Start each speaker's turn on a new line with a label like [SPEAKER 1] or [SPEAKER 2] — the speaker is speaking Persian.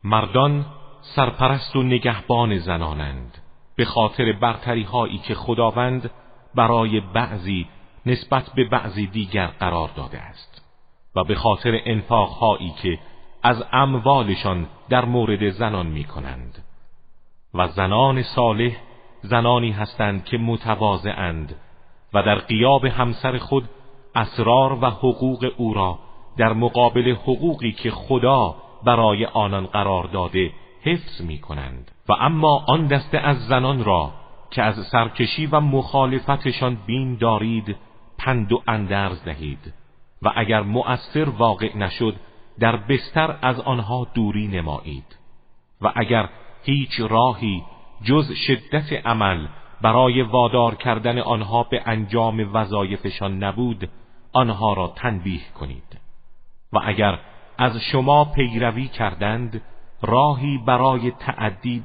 [SPEAKER 1] مردان سرپرست و نگهبان زنانند، به خاطر برتری هایی که خداوند برای بعضی نسبت به بعضی دیگر قرار داده است و به خاطر انفاق هایی که از اموالشان در مورد زنان می کنند. و زنان صالح زنانی هستند که متواضعند و در غیاب همسر خود اسرار و حقوق او را در مقابل حقوقی که خدا برای آنان قرار داده حفظ می کنند. و اما آن دسته از زنان را که از سرکشی و مخالفتشان بیم دارید پند و اندرز دهید و اگر مؤثر واقع نشد در بستر از آنها دوری نمایید و اگر هیچ راهی جز شدت عمل برای وادار کردن آنها به انجام وظایفشان نبود آنها را تنبیه کنید و اگر از شما پیروی کردند راهی برای تعدی